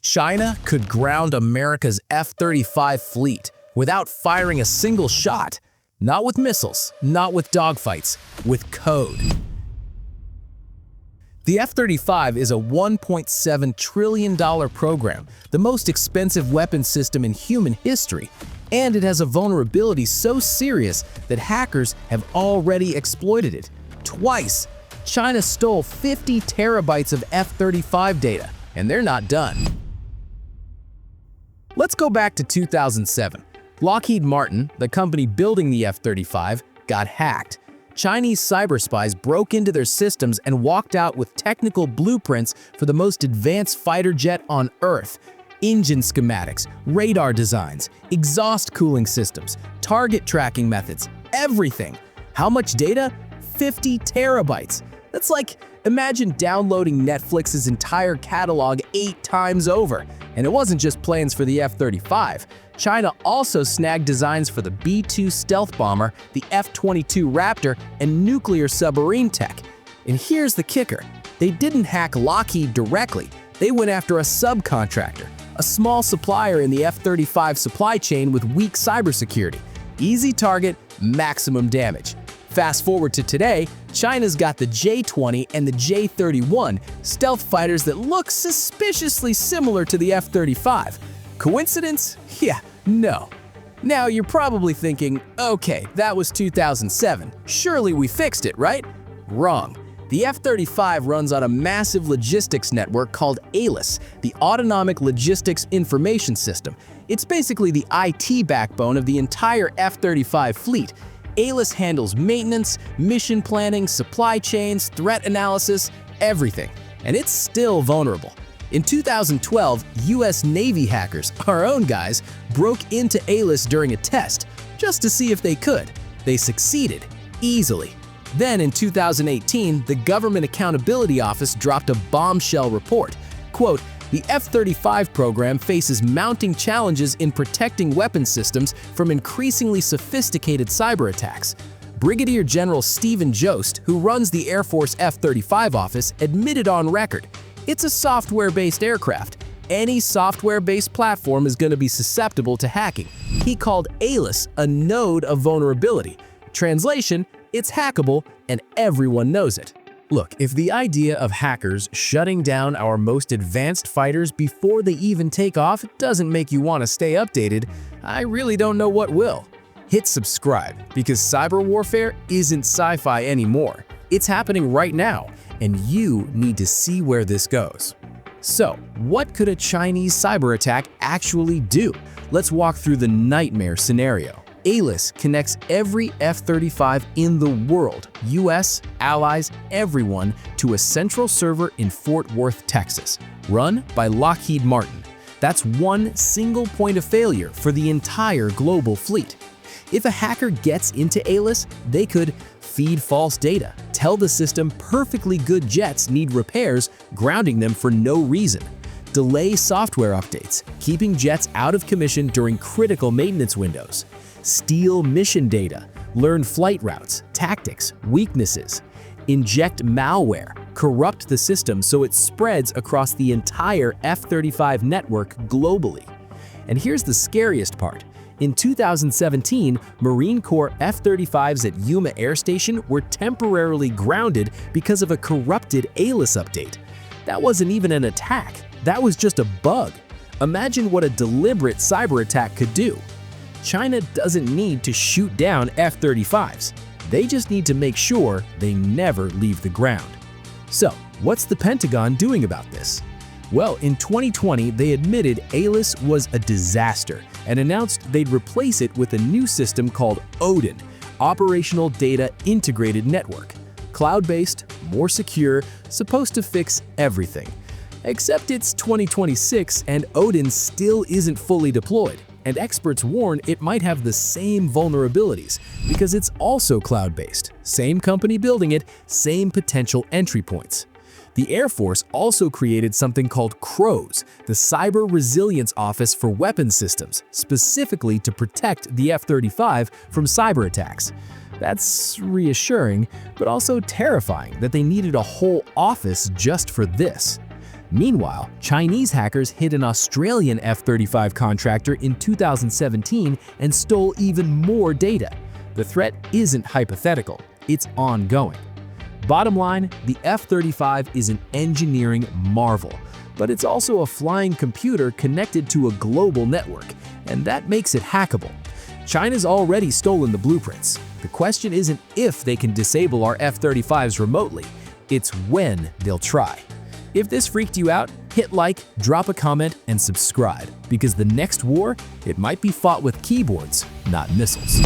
China could ground America's F-35 fleet without firing a single shot. Not with missiles, not with dogfights, with code. The F-35 is a $1.7 trillion program, the most expensive weapon system in human history, and it has a vulnerability so serious that hackers have already exploited it. Twice, China stole 50 terabytes of F-35 data, and they're not done. Let's go back to 2007. Lockheed Martin, the company building the F-35, got hacked. Chinese cyber spies broke into their systems and walked out with technical blueprints for the most advanced fighter jet on Earth. Engine schematics, radar designs, exhaust cooling systems, target tracking methods, everything. How much data? 50 terabytes. That's like, imagine downloading Netflix's entire catalog 8 times over. And it wasn't just plans for the F-35. China also snagged designs for the B-2 stealth bomber, the F-22 Raptor, and nuclear submarine tech. And here's the kicker. They didn't hack Lockheed directly. They went after a subcontractor, a small supplier in the F-35 supply chain with weak cybersecurity. Easy target, maximum damage. Fast forward to today, China's got the J-20 and the J-31, stealth fighters that look suspiciously similar to the F-35. Coincidence? Yeah, no. Now you're probably thinking, okay, that was 2007. Surely we fixed it, right? Wrong. The F-35 runs on a massive logistics network called ALIS, the Autonomic Logistics Information System. It's basically the IT backbone of the entire F-35 fleet. ALIS handles maintenance, mission planning, supply chains, threat analysis, everything. And it's still vulnerable. In 2012, US Navy hackers, our own guys, broke into ALIS during a test, just to see if they could. They succeeded, easily. Then in 2018, the Government Accountability Office dropped a bombshell report. Quote, "The F-35 program faces mounting challenges in protecting weapon systems from increasingly sophisticated cyber attacks." Brigadier General Stephen Jost, who runs the Air Force F-35 office, admitted on record, "It's a software-based aircraft. Any software-based platform is going to be susceptible to hacking." He called ALIS a node of vulnerability. Translation, it's hackable and everyone knows it. Look, if the idea of hackers shutting down our most advanced fighters before they even take off doesn't make you want to stay updated, I really don't know what will. Hit subscribe, because cyber warfare isn't sci-fi anymore. It's happening right now, and you need to see where this goes. So, what could a Chinese cyber attack actually do? Let's walk through the nightmare scenario. ALIS connects every F-35 in the world, US, allies, everyone, to a central server in Fort Worth, Texas, run by Lockheed Martin. That's one single point of failure for the entire global fleet. If a hacker gets into ALIS, they could feed false data, tell the system perfectly good jets need repairs, grounding them for no reason, delay software updates, keeping jets out of commission during critical maintenance windows, steal mission data, learn flight routes, tactics, weaknesses, inject malware, corrupt the system so it spreads across the entire F-35 network globally. And here's the scariest part. In 2017, Marine Corps F-35s at Yuma Air Station were temporarily grounded because of a corrupted ALIS update. That wasn't even an attack. That was just a bug. Imagine what a deliberate cyber attack could do. China doesn't need to shoot down F-35s. They just need to make sure they never leave the ground. So, what's the Pentagon doing about this? Well, in 2020, they admitted ALIS was a disaster and announced they'd replace it with a new system called ODIN, Operational Data Integrated Network. Cloud-based, more secure, supposed to fix everything. Except it's 2026 and ODIN still isn't fully deployed. And experts warn it might have the same vulnerabilities because it's also cloud-based. Same company building it, same potential entry points. The Air Force also created something called CROWS, the Cyber Resilience Office for Weapons Systems, specifically to protect the F-35 from cyber attacks. That's reassuring, but also terrifying that they needed a whole office just for this. Meanwhile, Chinese hackers hit an Australian F-35 contractor in 2017 and stole even more data. The threat isn't hypothetical, it's ongoing. Bottom line, the F-35 is an engineering marvel, but it's also a flying computer connected to a global network, and that makes it hackable. China's already stolen the blueprints. The question isn't if they can disable our F-35s remotely, it's when they'll try. If this freaked you out, hit like, drop a comment, and subscribe, because the next war, it might be fought with keyboards, not missiles.